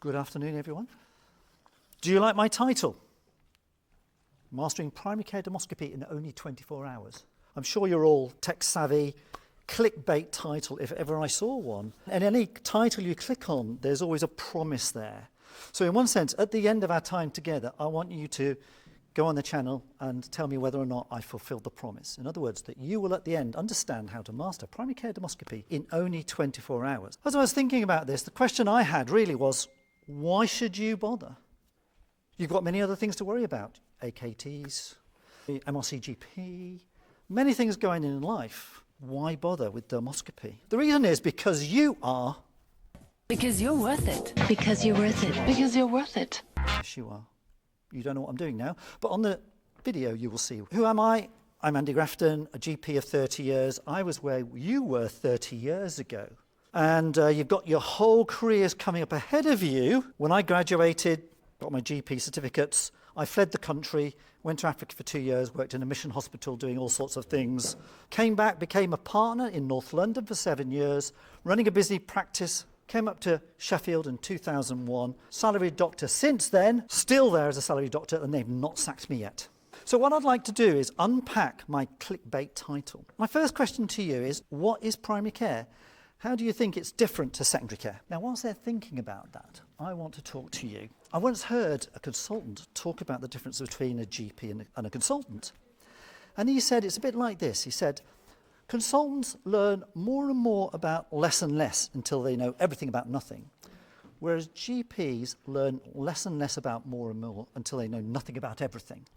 Good afternoon, everyone. Do you like my title? Mastering Primary Care Dermoscopy in only 24 hours. I'm sure you're all tech-savvy, clickbait title if ever I saw one. And any title you click on, there's always a promise there. So in one sense, at the end of our time together, I want you to go on the channel and tell me whether or not I fulfilled the promise. In other words, that you will at the end understand how to master primary care dermoscopy in only 24 hours. As I was thinking about this, the question I had really was, why should you bother? You've got many other things to worry about. AKTs, MRCGP, many things going in life. Why bother with dermoscopy? The reason is because you are. Because you're worth it. Because you're worth it. Because you're worth it. Yes, you are. You don't know what I'm doing now, but on the video you will see. Who am I? I'm Andy Grafton, a GP of 30 years. I was where you were 30 years ago. And you've got your whole careers coming up ahead of you. When I graduated, got my GP certificates, I fled the country, went to Africa for 2 years, worked in a mission hospital doing all sorts of things, came back, became a partner in North London for 7 years, running a busy practice, came up to Sheffield in 2001, salaried doctor since then, still there as a salaried doctor, and they've not sacked me yet. So what I'd like to do is unpack my clickbait title. My first question to you is, what is primary care? How do you think it's different to secondary care? Now, whilst they're thinking about that, I want to talk to you. I once heard a consultant talk about the difference between a GP and a consultant. And he said it's a bit like this. He said, consultants learn more and more about less and less until they know everything about nothing, whereas GPs learn less and less about more and more until they know nothing about everything.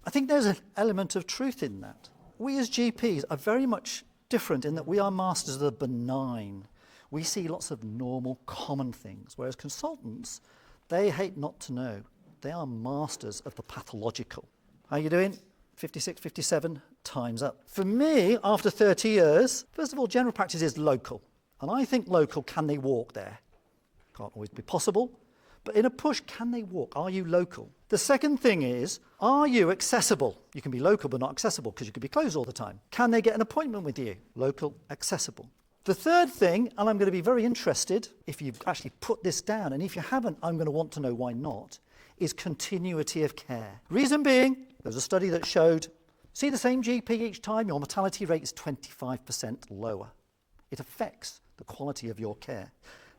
I think there's an element of truth in that. We as GPs are very much different in that we are masters of the benign. We see lots of normal, common things, whereas consultants, they hate not to know. They are masters of the pathological. How are you doing? 56, 57, time's up. For me, after 30 years, first of all, general practice is local. And I think local, can they walk there? Can't always be possible. But in a push, can they walk? Are you local? The second thing is, are you accessible? You can be local but not accessible because you could be closed all the time. Can they get an appointment with you? Local, accessible. The third thing, and I'm going to be very interested if you've actually put this down, and if you haven't, I'm going to want to know why not, is continuity of care. Reason being, there's a study that showed, see the same GP each time, your mortality rate is 25% lower. It affects the quality of your care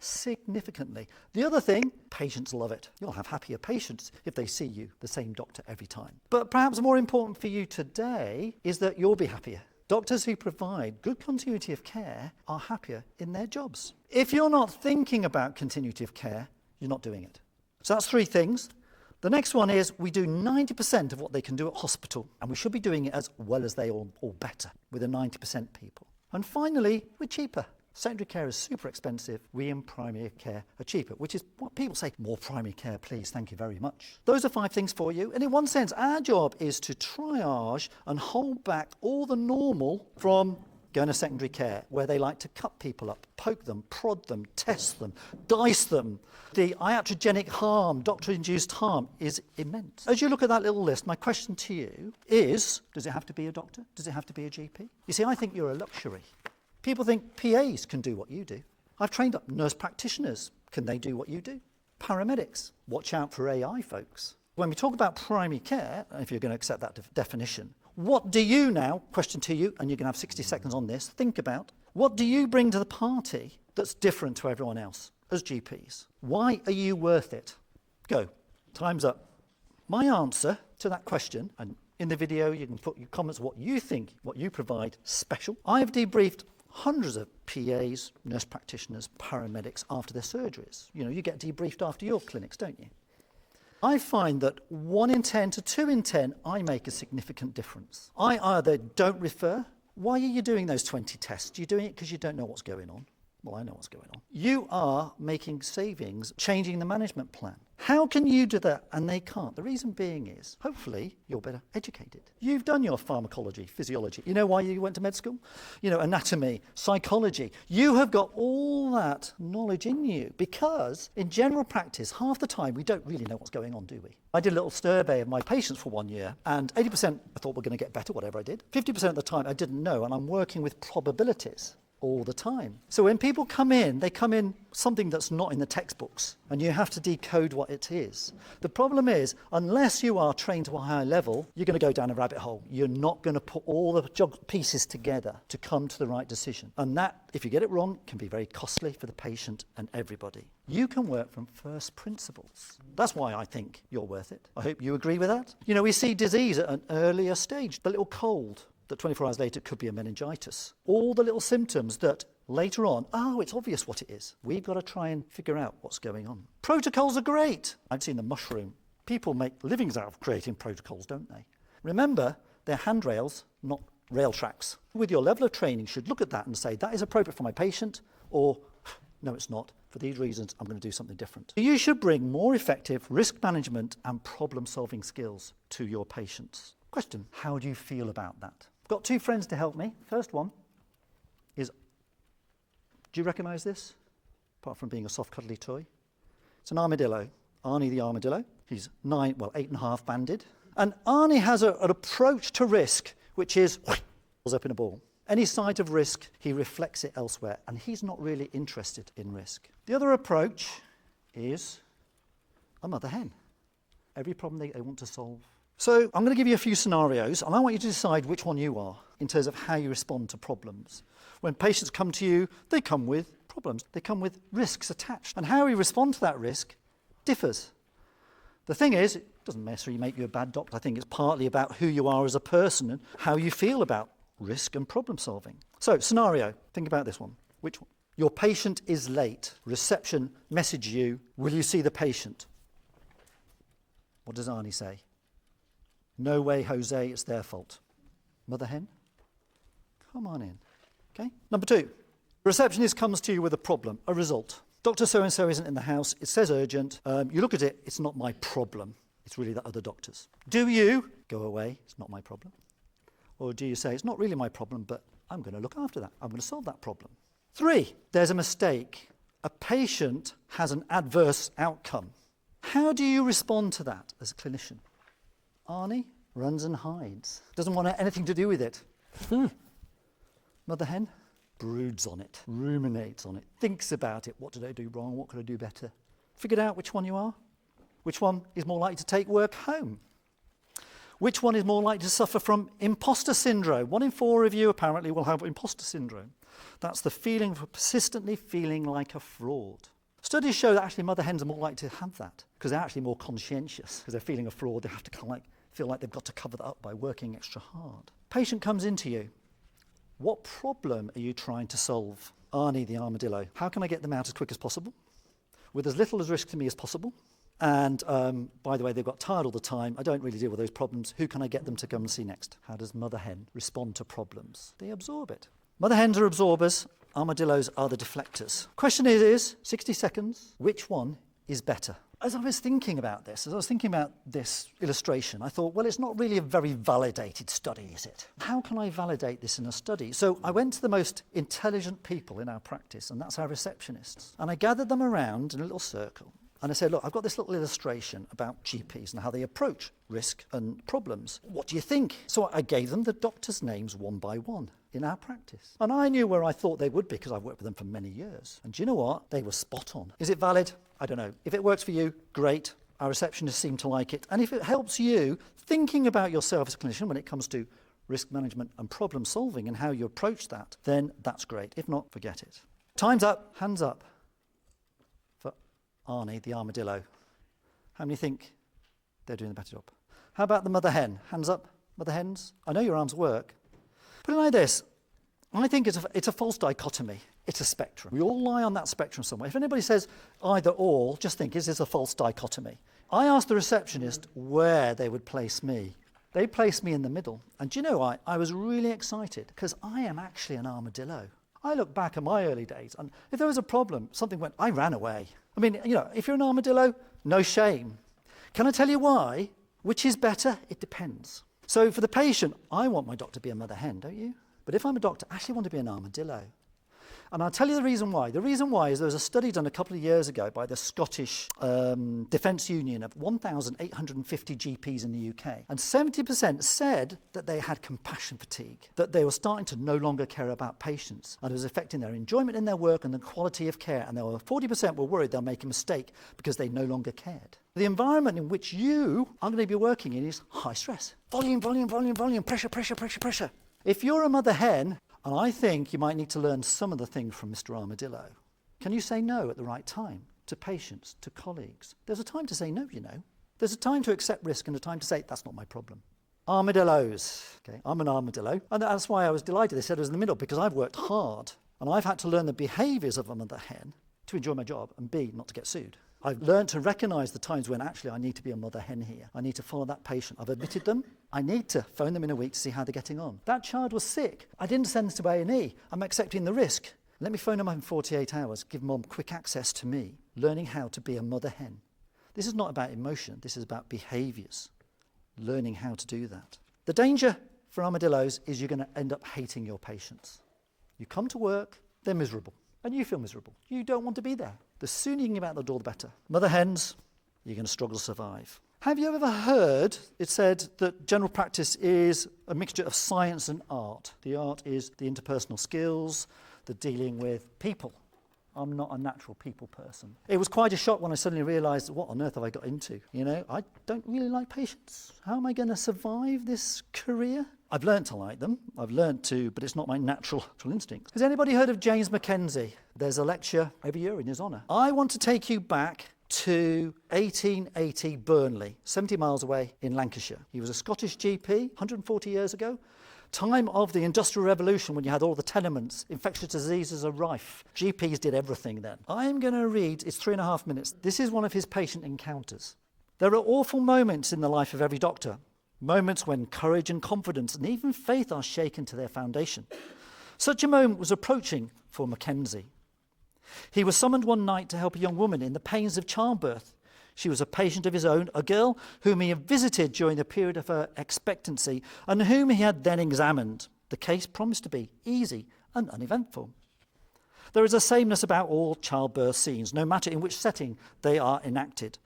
significantly. The other thing, patients love it. You'll have happier patients if they see you, the same doctor every time. But perhaps more important for you today is that you'll be happier. Doctors who provide good continuity of care are happier in their jobs. If you're not thinking about continuity of care, you're not doing it. So that's three things. The next one is we do 90% of what they can do at hospital, and we should be doing it as well as they or better with the 90% people. And finally, we're cheaper. Secondary care is super expensive. We in primary care are cheaper, which is what people say, more primary care, please, thank you very much. Those are 5 things for you. And in one sense, our job is to triage and hold back all the normal from going to secondary care, where they like to cut people up, poke them, prod them, test them, dice them. The iatrogenic harm, doctor-induced harm, is immense. As you look at that little list, my question to you is, does it have to be a doctor? Does it have to be a GP? You see, I think you're a luxury. People think PAs can do what you do. I've trained up nurse practitioners. Can they do what you do? Paramedics. Watch out for AI, folks. When we talk about primary care, if you're going to accept that definition, what do you now, question to you, and you're going to have 60 seconds on this, think about, what do you bring to the party that's different to everyone else as GPs? Why are you worth it? Go. Time's up. My answer to that question, and in the video you can put your comments what you think, what you provide special. I've debriefed hundreds of PAs, nurse practitioners, paramedics after their surgeries. You know, you get debriefed after your clinics, don't you? I find that 1 in 10 to 2 in 10, I make a significant difference. I either don't refer. Why are you doing those 20 tests? You're doing it because you don't know what's going on. Well, I know what's going on. You are making savings, changing the management plan. How can you do that and they can't? The reason being is, hopefully, you're better educated. You've done your pharmacology, physiology. You know why you went to med school? You know, anatomy, psychology. You have got all that knowledge in you because in general practice, half the time, we don't really know what's going on, do we? I did a little survey of my patients for 1 year and 80% I thought were going to get better, whatever I did. 50% of the time I didn't know, and I'm working with probabilities. all the time. So when people come in, they come in something that's not in the textbooks, and you have to decode what it is. The problem is, unless you are trained to a higher level, you're going to go down a rabbit hole. You're not going to put all the pieces together to come to the right decision. And that, if you get it wrong, can be very costly for the patient and everybody. You can work from first principles. That's why I think you're worth it. I hope you agree with that. You know, we see disease at an earlier stage, the little cold, that 24 hours later could be a meningitis. All the little symptoms that later on, oh, it's obvious what it is. We've got to try and figure out what's going on. Protocols are great. I've seen the mushroom. People make livings out of creating protocols, don't they? Remember, they're handrails, not rail tracks. With your level of training, you should look at that and say, that is appropriate for my patient, or no, it's not. For these reasons, I'm going to do something different. You should bring more effective risk management and problem-solving skills to your patients. Question, how do you feel about that? Got two friends to help me. First one is, do you recognise this? Apart from being a soft cuddly toy. It's an armadillo, Arnie the armadillo. He's 8.5 banded. And Arnie has an approach to risk, which is up in a ball. Any sight of risk, he reflects it elsewhere, and he's not really interested in risk. The other approach is a mother hen. Every problem they want to solve. So I'm going to give you a few scenarios, and I want you to decide which one you are in terms of how you respond to problems. When patients come to you, they come with problems. They come with risks attached. And how we respond to that risk differs. The thing is, it doesn't necessarily make you a bad doctor. I think it's partly about who you are as a person and how you feel about risk and problem solving. So, scenario, think about this one. Which one? Your patient is late. Reception message you, will you see the patient? What does Arnie say? No way, Jose, it's their fault. Mother hen? Come on in. Okay. Number two, receptionist comes to you with a problem, a result. Dr. So-and-so isn't in the house. It says urgent. You look at it, it's not my problem. It's really the other doctor's. Do you go away, it's not my problem? Or do you say, it's not really my problem, but I'm going to look after that. I'm going to solve that problem. Three, there's a mistake. A patient has an adverse outcome. How do you respond to that as a clinician? Arnie runs and hides. Doesn't want anything to do with it. Mother hen broods on it, ruminates on it, thinks about it. What did I do wrong? What could I do better? Figured out which one you are? Which one is more likely to take work home? Which one is more likely to suffer from imposter syndrome? 1 in 4 of you apparently will have imposter syndrome. That's the feeling of persistently feeling like a fraud. Studies show that actually mother hens are more likely to have that because they're actually more conscientious. Because they're feeling a fraud, they have to kind of feel like they've got to cover that up by working extra hard. Patient comes into you. What problem are you trying to solve? Arnie the armadillo. How can I get them out as quick as possible? With as little as risk to me as possible. And by the way, they've got tired all the time. I don't really deal with those problems. Who can I get them to come and see next? How does mother hen respond to problems? They absorb it. Mother hens are absorbers. Armadillos are the deflectors. Question is 60 seconds, which one is better? As I was thinking about this illustration, I thought, well, it's not really a very validated study, is it? How can I validate this in a study? So I went to the most intelligent people in our practice, and that's our receptionists. And I gathered them around in a little circle. And I said, look, I've got this little illustration about GPs and how they approach risk and problems. What do you think? So I gave them the doctors' names one by one in our practice. And I knew where I thought they would be because I've worked with them for many years. And do you know what? They were spot on. Is it valid? I don't know. If it works for you, great. Our receptionists seem to like it. And if it helps you thinking about yourself as a clinician when it comes to risk management and problem solving and how you approach that, then that's great. If not, forget it. Time's up. Hands up. Arnie, the armadillo. How many think they're doing the better job? How about the mother hen? Hands up, mother hens. I know your arms work. Put it like this. I think it's a false dichotomy. It's a spectrum. We all lie on that spectrum somewhere. If anybody says either or, just think, is this a false dichotomy? I asked the receptionist where they would place me. They placed me in the middle. And do you know, I was really excited because I am actually an armadillo. I look back at my early days, and if there was a problem, something went, I ran away. I mean, you know, if you're an armadillo, no shame. Can I tell you why? Which is better? It depends. So for the patient, I want my doctor to be a mother hen, don't you? But if I'm a doctor, I actually want to be an armadillo. And I'll tell you the reason why. The reason why is there was a study done a couple of years ago by the Scottish Defence Union of 1,850 GPs in the UK. And 70% said that they had compassion fatigue, that they were starting to no longer care about patients. And it was affecting their enjoyment in their work and the quality of care. And 40% were worried they'll make a mistake because they no longer cared. The environment in which you are going to be working in is high stress. Volume, volume, volume, volume, pressure, pressure, pressure, pressure. If you're a mother hen, and I think you might need to learn some of the things from Mr. Armadillo. Can you say no at the right time to patients, to colleagues? There's a time to say no, you know. There's a time to accept risk and a time to say, that's not my problem. Armadillos. Okay, I'm an armadillo. And that's why I was delighted they said it was in the middle, because I've worked hard and I've had to learn the behaviours of a mother hen to enjoy my job and B, not to get sued. I've learned to recognise the times when actually I need to be a mother hen here. I need to follow that patient. I've admitted them. I need to phone them in a week to see how they're getting on. That child was sick. I didn't send them to A&E. I'm accepting the risk. Let me phone them up in 48 hours, give mum quick access to me, learning how to be a mother hen. This is not about emotion. This is about behaviours, learning how to do that. The danger for armadillos is you're going to end up hating your patients. You come to work, they're miserable, and you feel miserable. You don't want to be there. The sooner you can get out the door, the better. Mother hens, you're going to struggle to survive. Have you ever heard it said that general practice is a mixture of science and art? The art is the interpersonal skills, the dealing with people. I'm not a natural people person. It was quite a shock when I suddenly realised, what on earth have I got into? You know, I don't really like patients. How am I going to survive this career? I've learnt to like them. I've learnt to, but it's not my natural instinct. Has anybody heard of James MacKenzie? There's a lecture every year in his honour. I want to take you back to 1880 Burnley, 70 miles away in Lancashire. He was a Scottish GP 140 years ago. Time of the Industrial Revolution, when you had all the tenements, infectious diseases are rife. GPs did everything then. I'm going to read, it's 3.5 minutes. This is one of his patient encounters. There are awful moments in the life of every doctor. Moments when courage and confidence and even faith are shaken to their foundation. Such a moment was approaching for MacKenzie. He was summoned one night to help a young woman in the pains of childbirth. She was a patient of his own, a girl whom he had visited during the period of her expectancy and whom he had then examined. The case promised to be easy and uneventful. There is a sameness about all childbirth scenes, no matter in which setting they are enacted.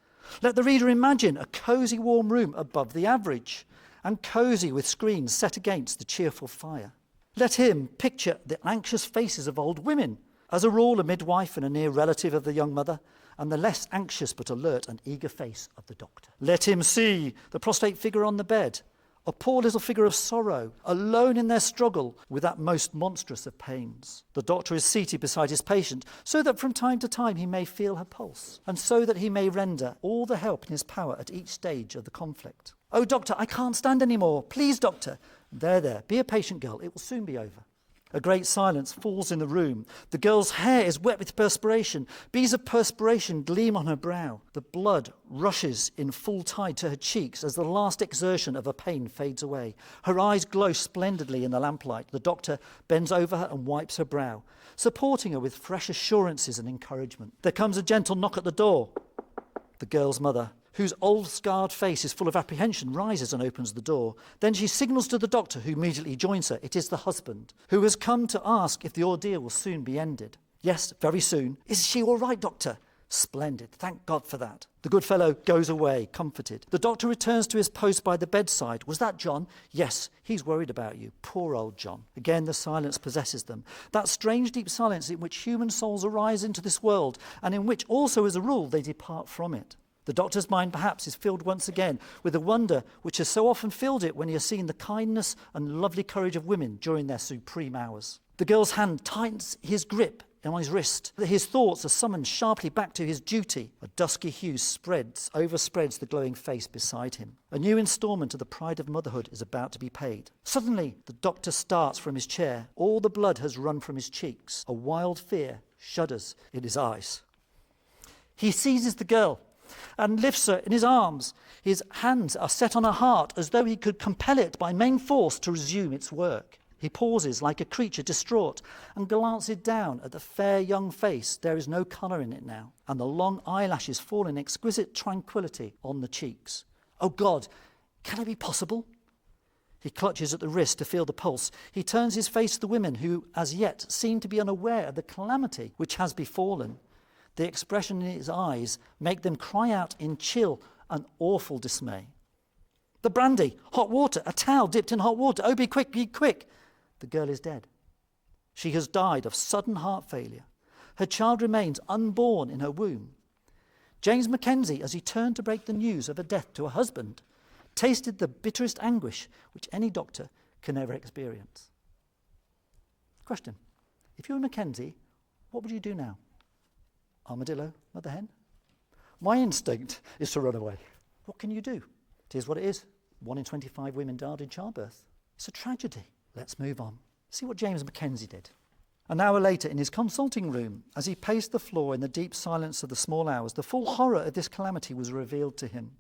Let the reader imagine a cosy warm room above the average and cosy with screens set against the cheerful fire. Let him picture the anxious faces of old women, as a rule a midwife and a near relative of the young mother, and the less anxious but alert and eager face of the doctor. Let him see the prostrate figure on the bed, a poor little figure of sorrow, alone in their struggle with that most monstrous of pains. The doctor is seated beside his patient, so that from time to time he may feel her pulse, and so that he may render all the help in his power at each stage of the conflict. Oh, doctor, I can't stand any more. Please, doctor. There, be a patient, girl. It will soon be over. A great silence falls in the room. The girl's hair is wet with perspiration. Beads of perspiration gleam on her brow. The blood rushes in full tide to her cheeks as the last exertion of her pain fades away. Her eyes glow splendidly in the lamplight. The doctor bends over her and wipes her brow, supporting her with fresh assurances and encouragement. There comes a gentle knock at the door. The girl's mother, whose old scarred face is full of apprehension, rises and opens the door. Then she signals to the doctor, who immediately joins her. It is the husband, who has come to ask if the ordeal will soon be ended. Yes, very soon. Is she all right, doctor? Splendid. Thank God for that. The good fellow goes away, comforted. The doctor returns to his post by the bedside. Was that John? Yes, he's worried about you. Poor old John. Again, the silence possesses them. That strange deep silence in which human souls arise into this world, and in which also, as a rule, they depart from it. The doctor's mind, perhaps, is filled once again with the wonder which has so often filled it when he has seen the kindness and lovely courage of women during their supreme hours. The girl's hand tightens his grip on his wrist. His thoughts are summoned sharply back to his duty. A dusky hue overspreads the glowing face beside him. A new instalment of the pride of motherhood is about to be paid. Suddenly, the doctor starts from his chair. All the blood has run from his cheeks. A wild fear shudders in his eyes. He seizes the girl and lifts her in his arms. His hands are set on her heart as though he could compel it by main force to resume its work. He pauses like a creature distraught and glances down at the fair young face. There is no colour in it now, and the long eyelashes fall in exquisite tranquillity on the cheeks. Oh God, can it be possible? He clutches at the wrist to feel the pulse. He turns his face to the women who, as yet, seem to be unaware of the calamity which has befallen. The expression in his eyes make them cry out in chill and awful dismay. The brandy, hot water, a towel dipped in hot water. Oh, be quick, be quick. The girl is dead. She has died of sudden heart failure. Her child remains unborn in her womb. James MacKenzie, as he turned to break the news of her death to her husband, tasted the bitterest anguish which any doctor can ever experience. Question. If you were MacKenzie, what would you do now? Armadillo, Mother Hen? My instinct is to run away. What can you do? Here's what it is. 1 in 25 women died in childbirth. It's a tragedy. Let's move on. See what James MacKenzie did. An hour later, in his consulting room, as he paced the floor in the deep silence of the small hours, the full horror of this calamity was revealed to him.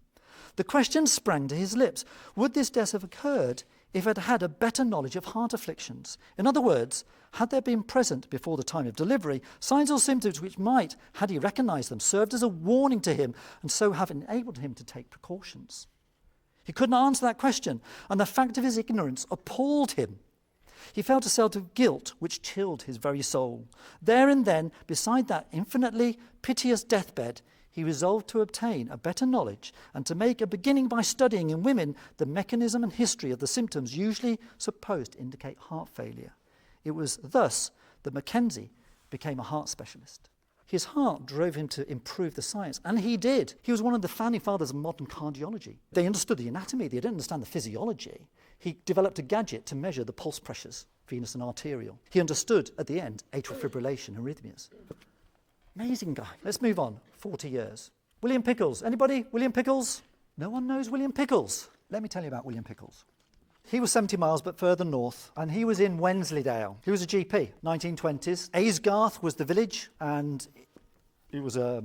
The question sprang to his lips. Would this death have occurred if it had a better knowledge of heart afflictions? In other words, had there been present before the time of delivery signs or symptoms which might, had he recognised them, served as a warning to him and so have enabled him to take precautions? He couldn't answer that question, and the fact of his ignorance appalled him. He felt a sense of guilt which chilled his very soul. There and then, beside that infinitely piteous deathbed, he resolved to obtain a better knowledge and to make a beginning by studying in women the mechanism and history of the symptoms usually supposed to indicate heart failure. It was thus that MacKenzie became a heart specialist. His heart drove him to improve the science, and he did. He was one of the founding fathers of modern cardiology. They understood the anatomy, they didn't understand the physiology. He developed a gadget to measure the pulse pressures, venous and arterial. He understood, at the end, atrial fibrillation, arrhythmias. Amazing guy. Let's move on. 40 years. William Pickles. Anybody? William Pickles? No one knows William Pickles. Let me tell you about William Pickles. He was 70 miles but further north, and he was in Wensleydale. He was a GP, 1920s. Aysgarth was the village, and it was a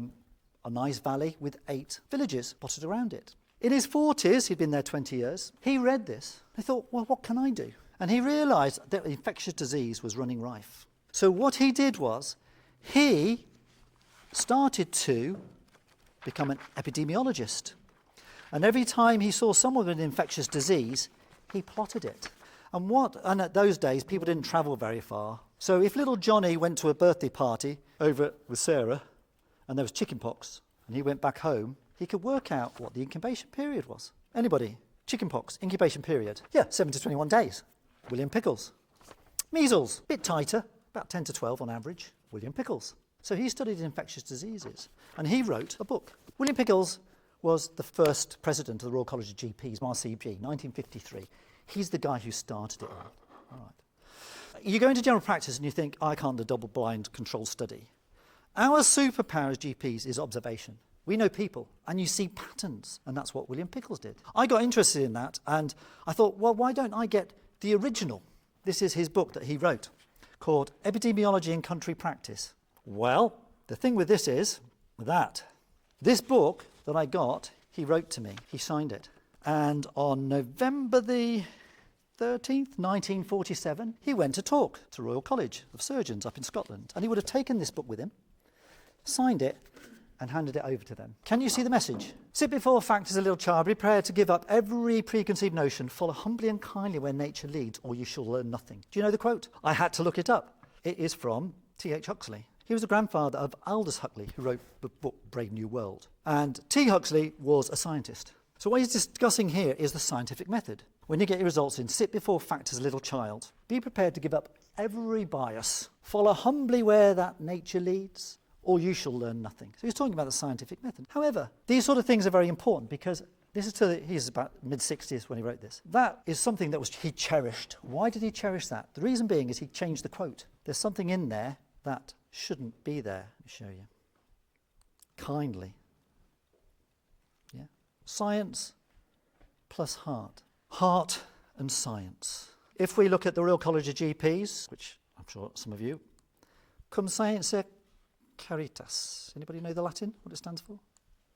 nice valley with 8 villages dotted around it. In his 40s, he'd been there 20 years, he read this. He thought, well, what can I do? And he realised that infectious disease was running rife. So what he did was, he started to become an epidemiologist. And every time he saw someone with an infectious disease, he plotted it. And at those days, people didn't travel very far. So if little Johnny went to a birthday party over with Sarah, and there was chickenpox, and he went back home, he could work out what the incubation period was. Anybody? Chickenpox, incubation period. Yeah, 7 to 21 days. William Pickles. Measles, bit tighter, about 10 to 12 on average. William Pickles. So he studied infectious diseases, and he wrote a book. William Pickles was the first president of the Royal College of GPs, RCG, 1953. He's the guy who started it all. All right. You go into general practice and you think, I can't do a double-blind controlled study. Our superpower as GPs is observation. We know people, and you see patterns, and that's what William Pickles did. I got interested in that, and I thought, well, why don't I get the original? This is his book that he wrote, called Epidemiology in Country Practice. Well, the thing with this is that this book that I got, he wrote to me, he signed it. And on November the 13th, 1947, he went to talk to Royal College of Surgeons up in Scotland. And he would have taken this book with him, signed it, and handed it over to them. Can you see the message? Sit before fact as a little child, be prepared to give up every preconceived notion, follow humbly and kindly where nature leads, or you shall learn nothing. Do you know the quote? I had to look it up. It is from T.H. Huxley. He was the grandfather of Aldous Huxley, who wrote the book Brave New World. And T. Huxley was a scientist. So what he's discussing here is the scientific method. When you get your results in, sit before fact as a little child, be prepared to give up every bias, follow humbly where that nature leads, or you shall learn nothing. So he's talking about the scientific method. However, these sort of things are very important because this is he's about mid-60s when he wrote this. That is something that he cherished. Why did he cherish that? The reason being is he changed the quote. There's something in there that shouldn't be there. Let me show you. Kindly. Yeah. Science plus heart. Heart and science. If we look at the Royal College of GPs, which I'm sure some of you, cum scientia caritas. Anybody know the Latin, what it stands for?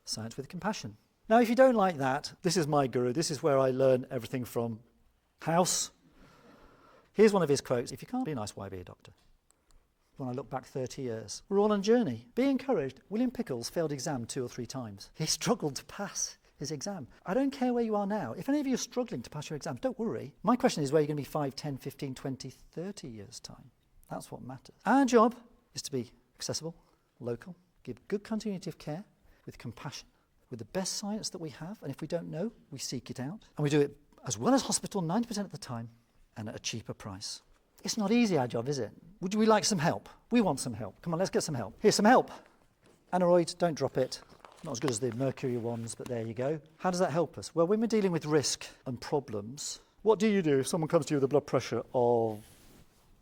Science with compassion. Now, if you don't like that, this is my guru. This is where I learn everything from. House. Here's one of his quotes. If you can't be nice, why be a doctor? When I look back 30 years. We're all on a journey. Be encouraged. William Pickles failed exam 2 or 3 times. He struggled to pass. is exam. I don't care where you are now. If any of you are struggling to pass your exams, don't worry. My question is where you're going to be 5, 10, 15, 20, 30 years' time. That's what matters. Our job is to be accessible, local, give good continuity of care with compassion, with the best science that we have, and if we don't know, we seek it out. And we do it as well as hospital 90% of the time and at a cheaper price. It's not easy, our job, is it? Would we like some help? We want some help. Come on, let's get some help. Here's some help. Aneroid, don't drop it. Not as good as the mercury ones, but there you go. How does that help us? Well, when we're dealing with risk and problems, what do you do if someone comes to you with a blood pressure of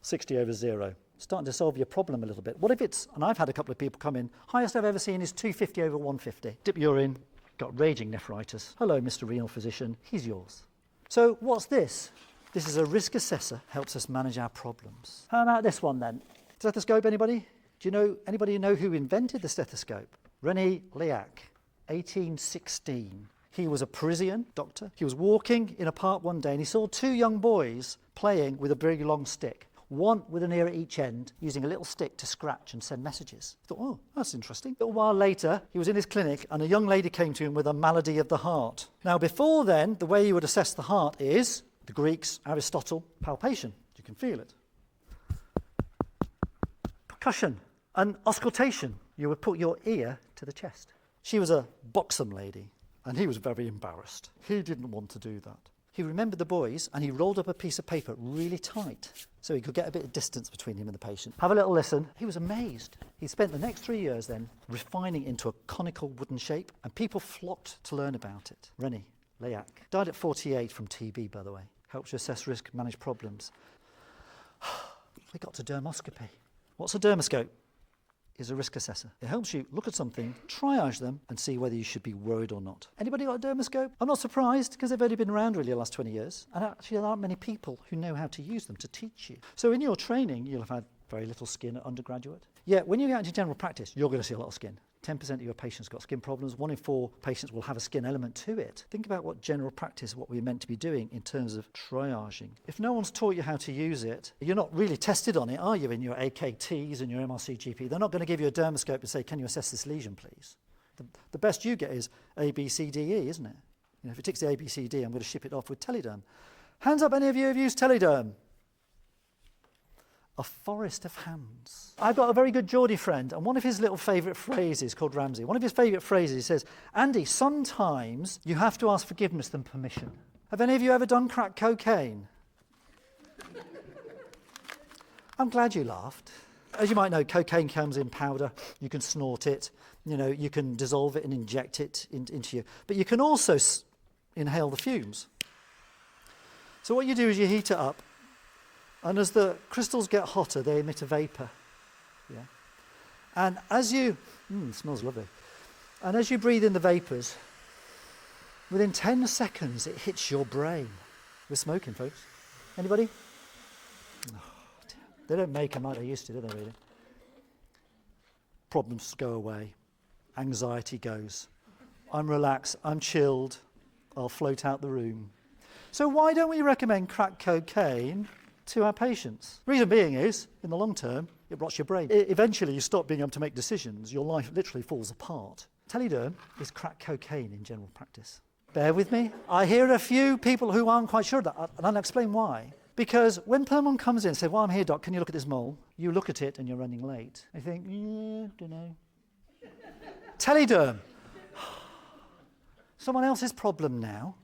60/0? Starting to solve your problem a little bit. What if it's, and I've had a couple of people come in, highest I've ever seen is 250/150. Dip urine, got raging nephritis. Hello, Mr. Renal Physician, he's yours. So what's this? This is a risk assessor, helps us manage our problems. How about this one then? Stethoscope, anybody? Do you know, anybody know who invented the stethoscope? Rene Laennec, 1816. He was a Parisian doctor. He was walking in a park one day and he saw two young boys playing with a very long stick, one with an ear at each end, using a little stick to scratch and send messages. He thought, oh, that's interesting. A little while later, he was in his clinic and a young lady came to him with a malady of the heart. Now, before then, the way you would assess the heart is, the Greeks, Aristotle, palpation. You can feel it. Percussion and auscultation. You would put your ear to the chest. She was a buxom lady, and he was very embarrassed. He didn't want to do that. He remembered the boys, and he rolled up a piece of paper really tight so he could get a bit of distance between him and the patient. Have a little listen. He was amazed. He spent the next 3 years then refining into a conical wooden shape, and people flocked to learn about it. Rene Laennec. Died at 48 from TB, by the way. Helps you assess risk, manage problems. We got to dermoscopy. What's a dermoscope? Is a risk assessor. It helps you look at something, triage them, and see whether you should be worried or not. Anybody got a dermoscope? I'm not surprised, because they've only been around really the last 20 years, and actually there aren't many people who know how to use them to teach you. So in your training, you'll have had very little skin at undergraduate. Yet when you get into general practice, you're going to see a lot of skin. 10% of your patients got skin problems. 1 in 4 patients will have a skin element to it. Think about what general practice, what we're meant to be doing in terms of triaging. If no one's taught you how to use it, you're not really tested on it, are you, in your AKTs and your MRCGP? They're not going to give you a dermoscope and say, can you assess this lesion, please? The best you get is ABCDE, isn't it? You know, if it ticks the ABCD, I'm going to ship it off with Telederm. Hands up, any of you have used Telederm? A forest of hands. I've got a very good Geordie friend, and one of his little favourite phrases, called Ramsey, one of his favourite phrases, he says, Andy, sometimes you have to ask forgiveness than permission. Have any of you ever done crack cocaine? I'm glad you laughed. As you might know, cocaine comes in powder. You can snort it. You know, you can dissolve it and inject it into you. But you can also inhale the fumes. So what you do is you heat it up, and as the crystals get hotter, they emit a vapour. Yeah. And as you, it smells lovely. And as you breathe in the vapours, within 10 seconds, it hits your brain. We're smoking, folks. Anybody? Oh, they don't make them like they used to, do they, really? Problems go away. Anxiety goes. I'm relaxed. I'm chilled. I'll float out the room. So why don't we recommend crack cocaine to our patients? Reason being is, in the long term, it rots your brain. Eventually, you stop being able to make decisions. Your life literally falls apart. Telederm is crack cocaine in general practice. Bear with me. I hear a few people who aren't quite sure of that, and I'll explain why. Because when someone comes in and says, well, I'm here, doc, can you look at this mole? You look at it and you're running late. I think, don't know. Telederm. Someone else's problem now.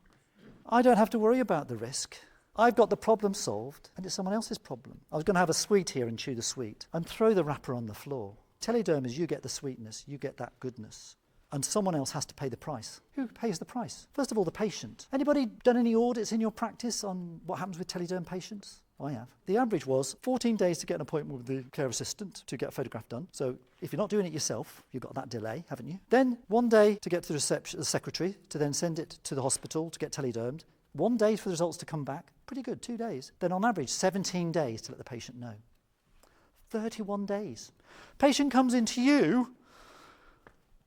I don't have to worry about the risk. I've got the problem solved, and it's someone else's problem. I was going to have a sweet here and chew the sweet and throw the wrapper on the floor. Telederm is you get the sweetness, you get that goodness, and someone else has to pay the price. Who pays the price? First of all, the patient. Anybody done any audits in your practice on what happens with Telederm patients? I have. The average was 14 days to get an appointment with the care assistant to get a photograph done. So if you're not doing it yourself, you've got that delay, haven't you? Then 1 day to get to the secretary, to then send it to the hospital to get teledermed. 1 day for the results to come back. Pretty good, 2 days. Then on average, 17 days to let the patient know. 31 days. Patient comes into you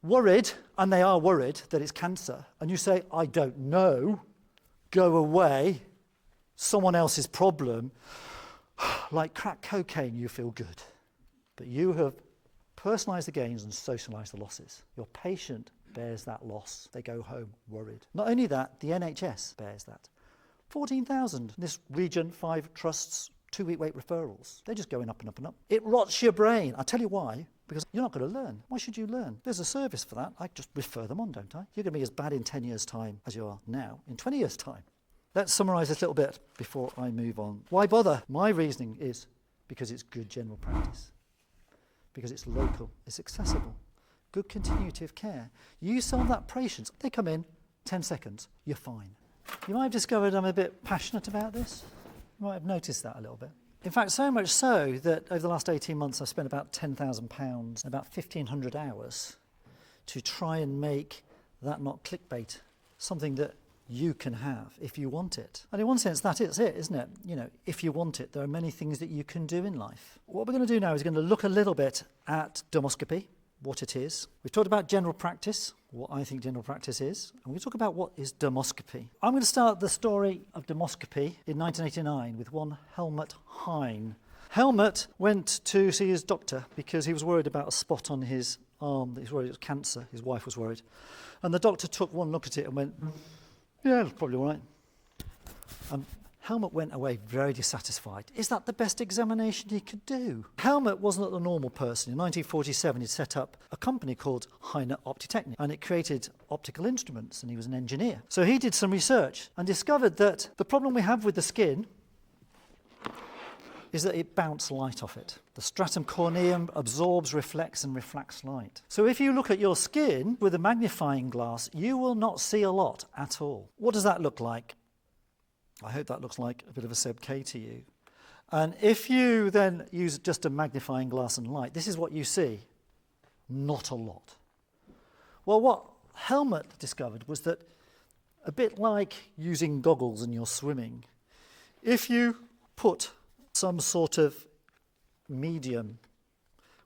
worried, and they are worried that it's cancer, and you say, I don't know, go away, someone else's problem. Like crack cocaine, you feel good. But you have personalised the gains and socialised the losses. Your patient bears that loss. They go home worried. Not only that, the NHS bears that. 14,000. This region, 5 trusts, 2-week wait referrals. They're just going up and up and up. It rots your brain. I'll tell you why. Because you're not going to learn. Why should you learn? There's a service for that. I just refer them on, don't I? You're going to be as bad in 10 years' time as you are now in 20 years' time. Let's summarise this a little bit before I move on. Why bother? My reasoning is because it's good general practice. Because it's local, it's accessible. Good continuity of care. You solve that patient, they come in, 10 seconds, you're fine. You might have discovered I'm a bit passionate about this. You might have noticed that a little bit. In fact, so much so that over the last 18 months I've spent about £10,000, about 1,500 hours to try and make that not clickbait, something that you can have if you want it. And in one sense, that is it, isn't it? You know, if you want it, there are many things that you can do in life. What we're going to do now is going to look a little bit at dermoscopy, what it is. We've talked about general practice, what I think general practice is, and we'll talk about what is dermoscopy. I'm going to start the story of dermoscopy in 1989 with one Helmut Heine. Helmut went to see his doctor because he was worried about a spot on his arm, that he was worried it was cancer. His wife was worried. And the doctor took one look at it and went, yeah, it's probably all right. Helmut went away very dissatisfied. Is that the best examination he could do? Helmut wasn't a normal person. In 1947, he set up a company called Heine Optitechnik, and it created optical instruments, and he was an engineer. So he did some research and discovered that the problem we have with the skin is that it bounces light off it. The stratum corneum absorbs, reflects, and refracts light. So if you look at your skin with a magnifying glass, you will not see a lot at all. What does that look like? I hope that looks like a bit of a Seb K to you. And if you then use just a magnifying glass and light, this is what you see. Not a lot. Well, what Helmut discovered was that a bit like using goggles and you're swimming, if you put some sort of medium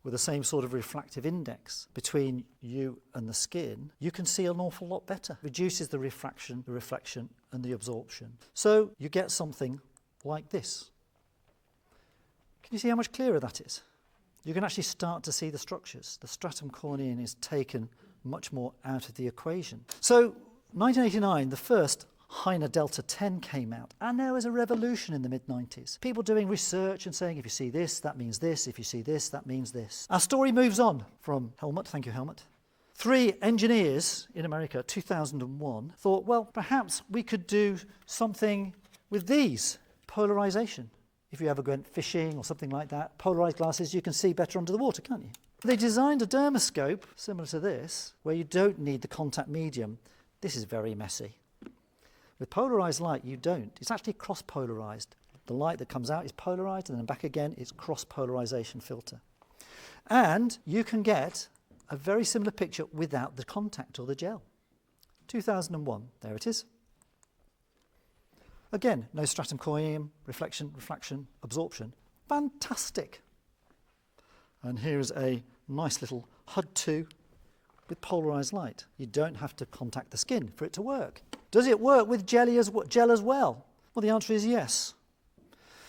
with the same sort of refractive index between you and the skin, you can see an awful lot better. Reduces the refraction, the reflection, and the absorption. So you get something like this. Can you see how much clearer that is? You can actually start to see the structures. The stratum corneum is taken much more out of the equation. So 1989, the first Heine Delta 10 came out, and there was a revolution in the mid-90s. People doing research and saying, if you see this, that means this. If you see this, that means this. Our story moves on from Helmut. Thank you, Helmut. 3 engineers in America, 2001, thought, well, perhaps we could do something with these. Polarization. If you ever went fishing or something like that, polarized glasses, you can see better under the water, can't you? They designed a dermoscope similar to this, where you don't need the contact medium. This is very messy. With polarized light, you don't. It's actually cross-polarized. The light that comes out is polarized, and then back again, it's cross-polarization filter. And you can get a very similar picture without the contact or the gel. 2001, there it is. Again, no stratum corneum, reflection, refraction, absorption. Fantastic. And here's a nice little HUD2 with polarized light. You don't have to contact the skin for it to work. Does it work with gel as well? Well, the answer is yes.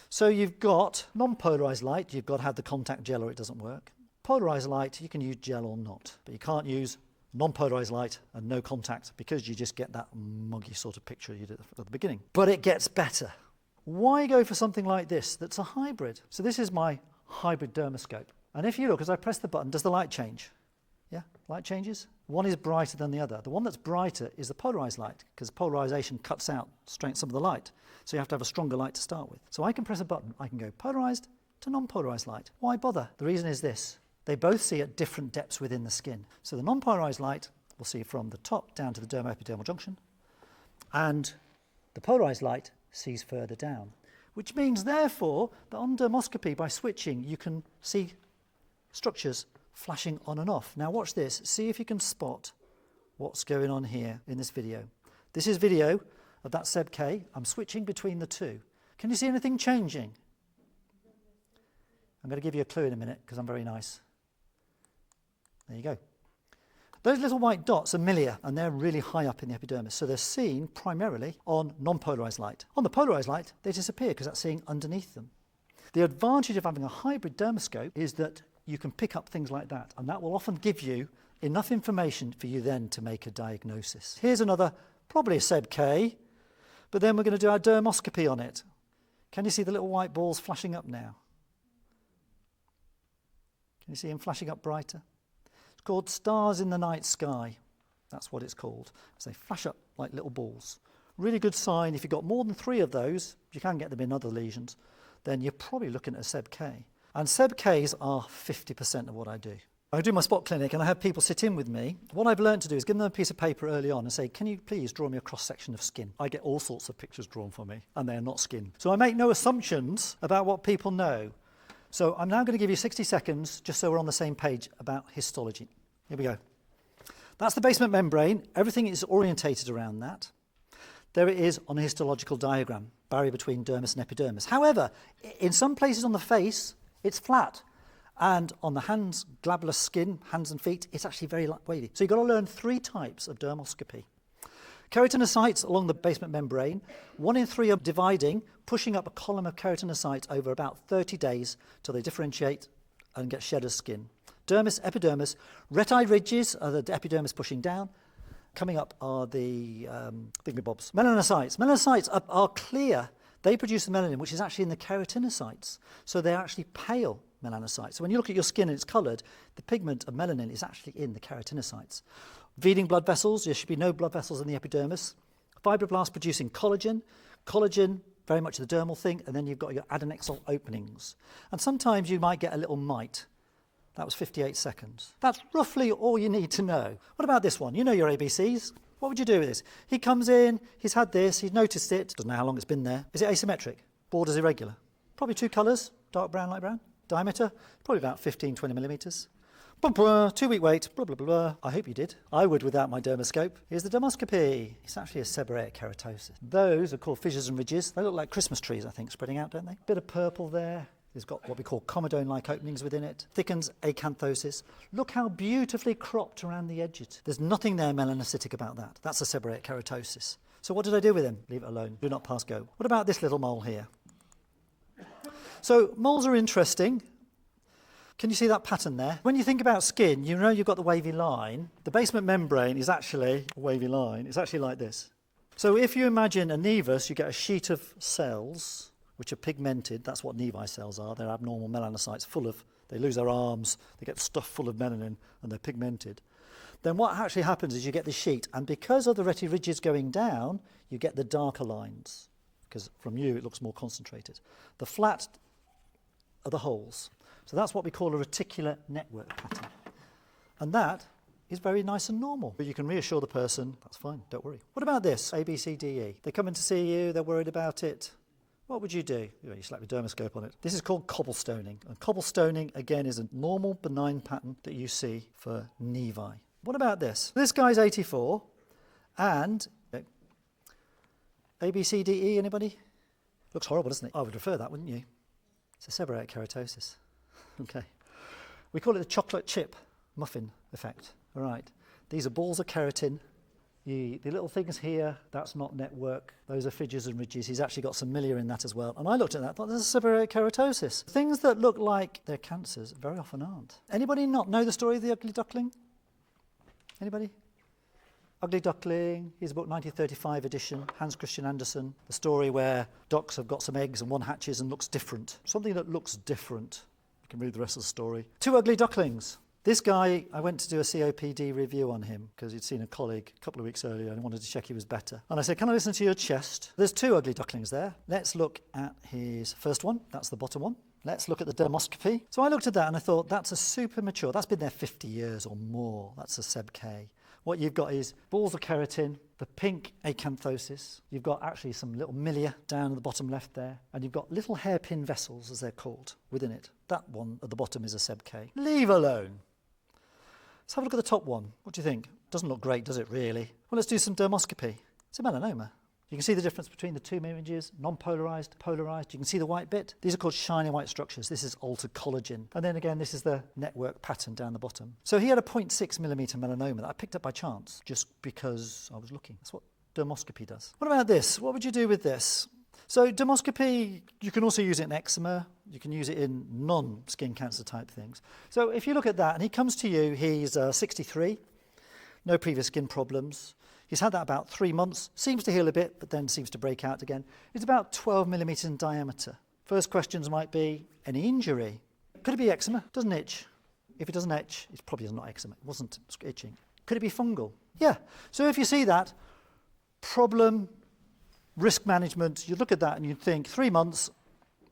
So you've got non-polarized light, you've got to have the contact gel or it doesn't work. Polarized light, you can use gel or not, but you can't use non-polarized light and no contact because you just get that muggy sort of picture you did at the beginning. But it gets better. Why go for something like this that's a hybrid? So this is my hybrid dermoscope. And if you look, as I press the button, does the light change? Yeah, light changes. One is brighter than the other. The one that's brighter is the polarized light because polarization cuts out some of the light. So you have to have a stronger light to start with. So I can press a button. I can go polarized to non-polarized light. Why bother? The reason is this. They both see at different depths within the skin. So the non-polarized light will see from the top down to the dermoepidermal junction, and the polarized light sees further down, which means therefore that on dermoscopy, by switching, you can see structures flashing on and off. Now watch this. See if you can spot what's going on here in this video. This is video of that Seb K. I'm switching between the two. Can you see anything changing? I'm going to give you a clue in a minute because I'm very nice. There you go. Those little white dots are milia, and they're really high up in the epidermis, so they're seen primarily on non-polarized light. On the polarized light, they disappear because that's seeing underneath them. The advantage of having a hybrid dermoscope is that you can pick up things like that, and that will often give you enough information for you then to make a diagnosis. Here's another, probably a SEB-K, but then we're going to do our dermoscopy on it. Can you see the little white balls flashing up now? Can you see them flashing up brighter? It's called stars in the night sky. That's what it's called. So they flash up like little balls. Really good sign. If you've got more than 3 of those, you can get them in other lesions, then you're probably looking at a SEB-K. And SEB-Ks are 50% of what I do. I do my spot clinic and I have people sit in with me. What I've learned to do is give them a piece of paper early on and say, can you please draw me a cross-section of skin? I get all sorts of pictures drawn for me and they're not skin. So I make no assumptions about what people know. So I'm now going to give you 60 seconds just so we're on the same page about histology. Here we go. That's the basement membrane. Everything is orientated around that. There it is on a histological diagram, barrier between dermis and epidermis. However, in some places on the face, it's flat. And on the hands, glabular skin, hands and feet, it's actually very wavy. So you've got to learn 3 types of dermoscopy. Keratinocytes along the basement membrane, 1 in 3 are dividing, pushing up a column of keratinocytes over about 30 days till they differentiate and get shed as skin. Dermis, epidermis, reti ridges are the epidermis pushing down. Coming up are the thingamabobs. Melanocytes. Melanocytes are clear. They produce the melanin, which is actually in the keratinocytes. So they're actually pale melanocytes. So when you look at your skin and it's coloured, the pigment of melanin is actually in the keratinocytes. Feeding blood vessels, there should be no blood vessels in the epidermis. Fibroblasts producing collagen. Collagen, very much the dermal thing, and then you've got your adnexal openings. And sometimes you might get a little mite. That was 58 seconds. That's roughly all you need to know. What about this one? You know your ABCs. What would you do with this? He comes in, he's had this, he's noticed it, doesn't know how long it's been there. Is it asymmetric? Borders irregular? Probably 2 colours, dark brown, light brown. Diameter, probably about 15, 20 millimetres. 2-week wait, blah, blah, blah, blah. I hope you did. I would without my dermoscope. Here's the dermoscopy. It's actually a seborrheic keratosis. Those are called fissures and ridges. They look like Christmas trees, I think, spreading out, don't they? Bit of purple there. It's got what we call comedone-like openings within it. Thickens acanthosis. Look how beautifully cropped around the edges. There's nothing there melanocytic about that. That's a seborrheic keratosis. So what did I do with him? Leave it alone. Do not pass go. What about this little mole here? So moles are interesting. Can you see that pattern there? When you think about skin, you know you've got the wavy line. The basement membrane is actually a wavy line. It's actually like this. So if you imagine a nevus, you get a sheet of cells which are pigmented. That's what nevi cells are. They're abnormal melanocytes they lose their arms, they get stuffed full of melanin and they're pigmented. Then what actually happens is you get this sheet, and because of the reti ridges going down, you get the darker lines, because from you it looks more concentrated. The flat are the holes. So that's what we call a reticular network pattern. And that is very nice and normal. But you can reassure the person, that's fine, don't worry. What about this? ABCDE. They come in to see you, they're worried about it. What would you do? You slap your dermoscope on it. This is called cobblestoning. And cobblestoning, again, is a normal benign pattern that you see for nevi. What about this? This guy's 84, and ABCDE, anybody? Looks horrible, doesn't it? I would refer that, wouldn't you? It's a seborrheic keratosis. Okay. We call it the chocolate chip muffin effect. All right. These are balls of keratin. The little things here, that's not network. Those are fissures and ridges. He's actually got some milia in that as well. And I looked at that and thought, there's a seborrheic keratosis. Things that look like they're cancers very often aren't. Anybody not know the story of the ugly duckling? Anybody? Ugly Duckling, here's a book, 1935 edition, Hans Christian Andersen. The story where ducks have got some eggs and one hatches and looks different. Something that looks different. You can read the rest of the story. 2 ugly ducklings. This guy, I went to do a COPD review on him because he'd seen a colleague a couple of weeks earlier and I wanted to check he was better. And I said, can I listen to your chest? There's 2 ugly ducklings there. Let's look at his first one. That's the bottom one. Let's look at the dermoscopy. So I looked at that and I thought, that's a super mature. That's been there 50 years or more. That's a SEB-K. What you've got is balls of keratin, the pink acanthosis. You've got actually some little milia down at the bottom left there. And you've got little hairpin vessels, as they're called, within it. That one at the bottom is a SEB-K. Leave alone. Let's have a look at the top one. What do you think? Doesn't look great, does it, really? Well, let's do some dermoscopy. It's a melanoma. You can see the difference between the 2 images, non-polarised, polarised. You can see the white bit. These are called shiny white structures. This is altered collagen. And then again, this is the network pattern down the bottom. So he had a 0.6 millimetre melanoma that I picked up by chance, just because I was looking. That's what dermoscopy does. What about this? What would you do with this? So dermoscopy, you can also use it in eczema. You can use it in non-skin cancer type things. So if you look at that, and he comes to you, he's 63, no previous skin problems. He's had that about 3 months, seems to heal a bit, but then seems to break out again. It's about 12 millimeters in diameter. First questions might be, any injury? Could it be eczema? Doesn't itch. If it doesn't itch, it probably is not eczema. It wasn't itching. Could it be fungal? Yeah. So if you see that, problem, risk management, you look at that and you think, 3 months,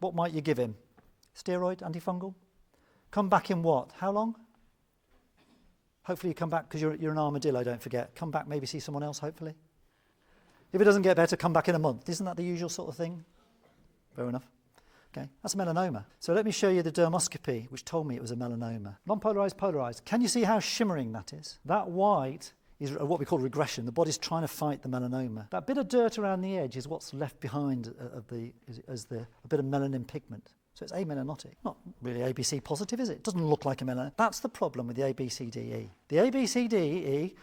what might you give him? Steroid, antifungal? Come back in what? How long? Hopefully you come back, because you're an armadillo, don't forget. Come back, maybe see someone else, hopefully. If it doesn't get better, come back in a month. Isn't that the usual sort of thing? Fair enough. Okay, that's a melanoma. So let me show you the dermoscopy, which told me it was a melanoma. Non-polarized, polarized. Can you see how shimmering that is? That white is what we call regression. The body's trying to fight the melanoma. That bit of dirt around the edge is what's left behind as a bit of melanin pigment. So it's amelanotic. Not really ABC positive, is it? It doesn't look like a melanoma. That's the problem with the ABCDE. The ABCDE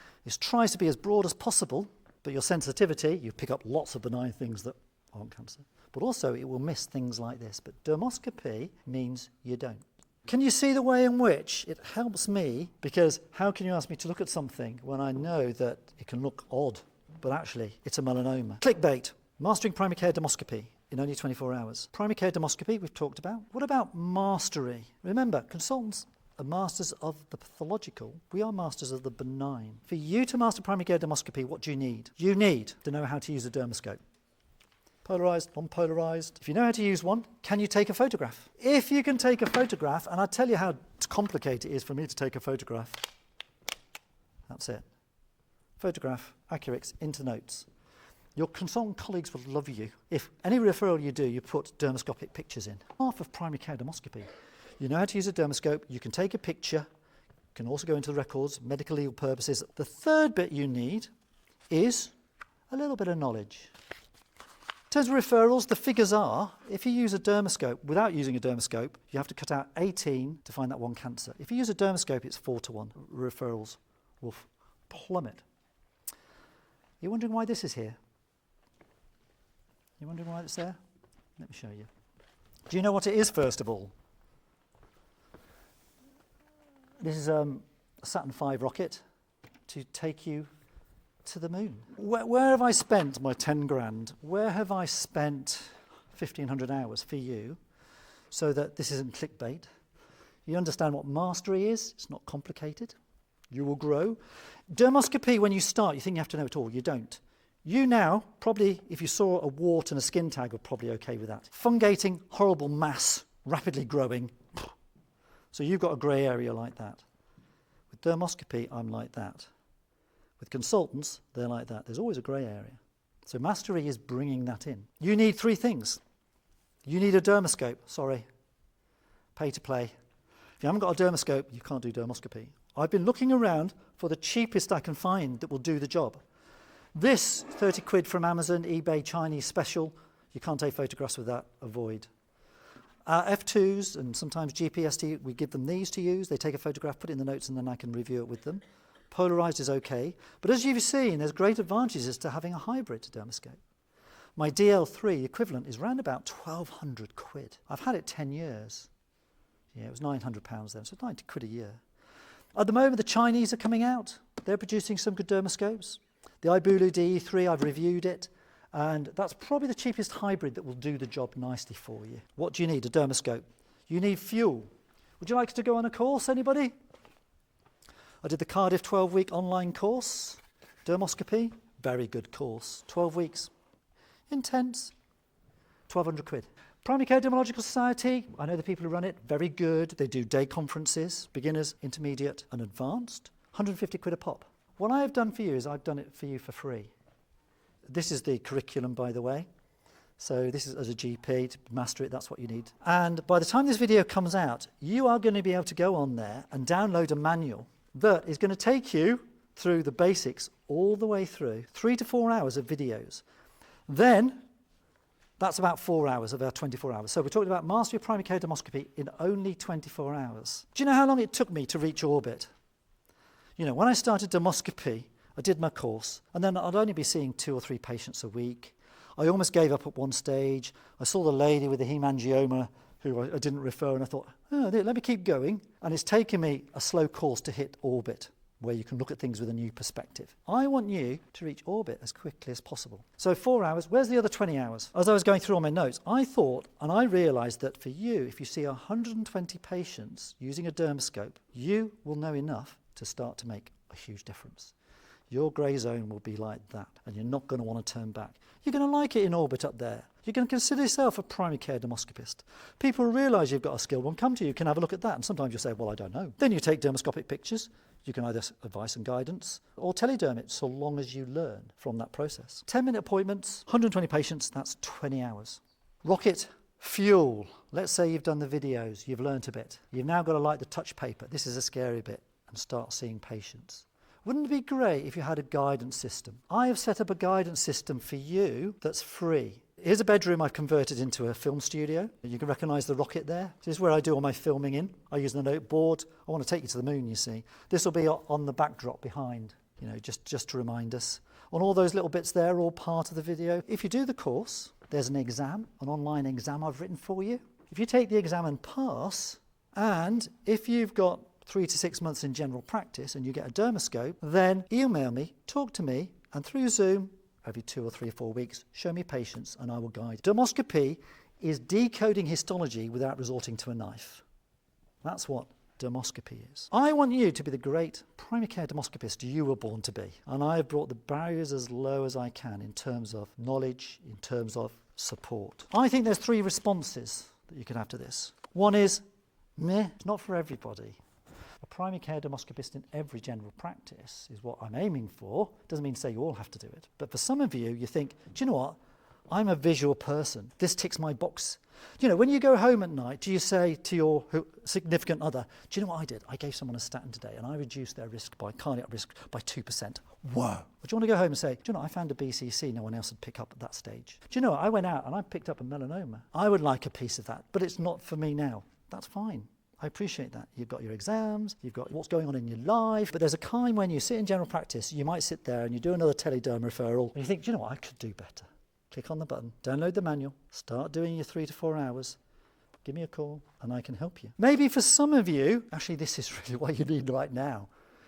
tries to be as broad as possible, but your sensitivity, you pick up lots of benign things that aren't cancer. But also it will miss things like this. But dermoscopy means you don't. Can you see the way in which it helps me? Because how can you ask me to look at something when I know that it can look odd, but actually it's a melanoma? Clickbait. Mastering Primary Care Dermoscopy in only 24 hours. Primary Care Dermoscopy we've talked about. What about mastery? Remember, consultants are masters of the pathological. We are masters of the benign. For you to master Primary Care Dermoscopy, what do you need? You need to know how to use a dermoscope. Polarized, non-polarized. If you know how to use one, can you take a photograph? If you can take a photograph, and I'll tell you how complicated it is for me to take a photograph. That's it. Photograph, Accurix, into notes. Your consultant colleagues will love you. If any referral you do, you put dermoscopic pictures in. Half of primary care dermoscopy. You know how to use a dermoscope, you can take a picture, you can also go into the records, medical legal purposes. The third bit you need is a little bit of knowledge. In terms of referrals, the figures are, if you use a dermoscope, without using a dermoscope, you have to cut out 18 to find that one cancer. If you use a dermoscope, it's 4-to-1. Referrals will plummet. You're wondering why this is here? You're wondering why it's there? Let me show you. Do you know what it is, first of all? This is a Saturn V rocket to take you to the moon. Where have I spent my 10 grand? Where have I spent 1,500 hours for you so that this isn't clickbait? You understand what mastery is? It's not complicated. You will grow. Dermoscopy, when you start, you think you have to know it all. You don't. You now, probably, if you saw a wart and a skin tag, are probably okay with that. Fungating, horrible mass, rapidly growing. So you've got a grey area like that. With dermoscopy, I'm like that. With consultants, they're like that. There's always a grey area. So mastery is bringing that in. You need 3 things. You need a dermoscope. Sorry. Pay to play. If you haven't got a dermoscope, you can't do dermoscopy. I've been looking around for the cheapest I can find that will do the job. This, 30 quid from Amazon, eBay, Chinese special. You can't take photographs with that. Avoid. F2s and sometimes GPST, we give them these to use. They take a photograph, put it in the notes, and then I can review it with them. Polarized is okay, but as you've seen, there's great advantages to having a hybrid dermoscope. My DL3 equivalent is around about 1,200 quid. I've had it 10 years. Yeah, it was £900 then, so 90 quid a year. At the moment, the Chinese are coming out. They're producing some good dermoscopes. The Ibulu DE3, I've reviewed it, and that's probably the cheapest hybrid that will do the job nicely for you. What do you need? A dermoscope. You need fuel. Would you like to go on a course, anybody? I did the Cardiff 12-week online course, dermoscopy, very good course, 12 weeks, intense, 1,200 quid. Primary Care Dermological Society, I know the people who run it, very good. They do day conferences, beginners, intermediate and advanced, 150 quid a pop. What I have done for you is I've done it for you for free. This is the curriculum, by the way. So this is as a GP, to master it, that's what you need. And by the time this video comes out, you are going to be able to go on there and download a manual that is going to take you through the basics all the way through, 3 to 4 hours of videos. Then, that's about 4 hours of our 24 hours. So we're talking about mastery of primary care dermoscopy in only 24 hours. Do you know how long it took me to reach orbit? You know, when I started dermoscopy, I did my course, and then I'd only be seeing 2 or 3 patients a week. I almost gave up at one stage. I saw the lady with the hemangioma who I didn't refer, and I thought, oh, let me keep going. And it's taken me a slow course to hit orbit, where you can look at things with a new perspective. I want you to reach orbit as quickly as possible. So 4 hours, where's the other 20 hours? As I was going through all my notes, I thought, and I realised that for you, if you see 120 patients using a dermoscope, you will know enough to start to make a huge difference. Your grey zone will be like that, and you're not going to want to turn back. You're going to like it in orbit up there. You're going to consider yourself a primary care dermoscopist. People realise you've got a skill, will come to you, can have a look at that, and sometimes you'll say, well, I don't know. Then you take dermoscopic pictures. You can either advice and guidance or telederm it, so long as you learn from that process. 10-minute appointments, 120 patients, that's 20 hours. Rocket fuel. Let's say you've done the videos, you've learnt a bit. You've now got to light the touch paper. This is a scary bit, and start seeing patients. Wouldn't it be great if you had a guidance system? I have set up a guidance system for you that's free. Here's a bedroom I've converted into a film studio. You can recognise the rocket there. This is where I do all my filming in. I use the note board. I want to take you to the moon, you see. This will be on the backdrop behind, you know, just to remind us. And all those little bits there are all part of the video. If you do the course, there's an exam, an online exam I've written for you. If you take the exam and pass, and if you've got 3 to 6 months in general practice and you get a dermoscope, then email me, talk to me, and through Zoom, every 2 or 3 or 4 weeks, show me patients and I will guide. Dermoscopy is decoding histology without resorting to a knife. That's what dermoscopy is. I want you to be the great primary care dermoscopist you were born to be. And I have brought the barriers as low as I can in terms of knowledge, in terms of support. I think there's 3 responses that you can have to this. One is, meh, it's not for everybody. A primary care dermoscopist in every general practice is what I'm aiming for. Doesn't mean to say you all have to do it. But for some of you, you think, do you know what? I'm a visual person. This ticks my box. You know, when you go home at night, do you say to your significant other, do you know what I did? I gave someone a statin today and I reduced their risk by cardiac risk by 2%. Whoa. Or do you want to go home and say, do you know, I found a BCC no one else would pick up at that stage. Do you know, I went out and I picked up a melanoma. I would like a piece of that, but it's not for me now. That's fine. I appreciate that. You've got your exams, you've got what's going on in your life, but there's a time when you sit in general practice, you might sit there and you do another telederm referral, and you think, do you know what, I could do better. Click on the button, download the manual, start doing your 3 to 4 hours, give me a call, and I can help you. Maybe for some of you, actually this is really what you need right now.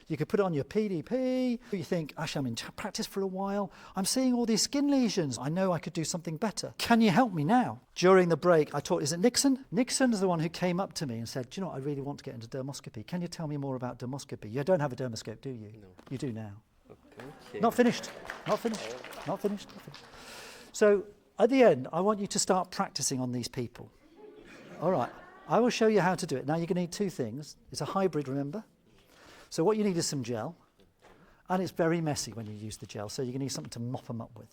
You could put it on your PDP. You think, actually, I'm in practice for a while. I'm seeing all these skin lesions. I know I could do something better. Can you help me now? During the break, I talked, is it Nixon? Nixon's the one who came up to me and said, do you know what, I really want to get into dermoscopy. Can you tell me more about dermoscopy? You don't have a dermoscope, do you? No. You do now. Okay. Not finished. Not finished. Not finished. Not finished. So at the end, I want you to start practicing on these people. All right. I will show you how to do it. Now, you're going to need 2 things. It's a hybrid, remember? So what you need is some gel, and it's very messy when you use the gel, so you're going to need something to mop them up with.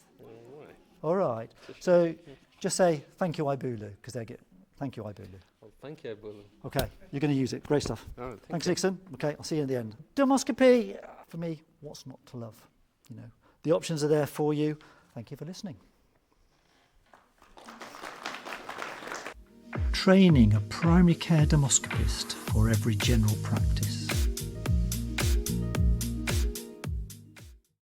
All right. So just say, thank you, Ibulu, because they get, thank you, Ibulu. Well, thank you, Ibulu. Okay, you're going to use it. Great stuff. Oh, Thanks, Nixon. Okay, I'll see you in the end. Dermoscopy, for me, what's not to love? You know, the options are there for you. Thank you for listening. Training a primary care dermoscopist for every general practice.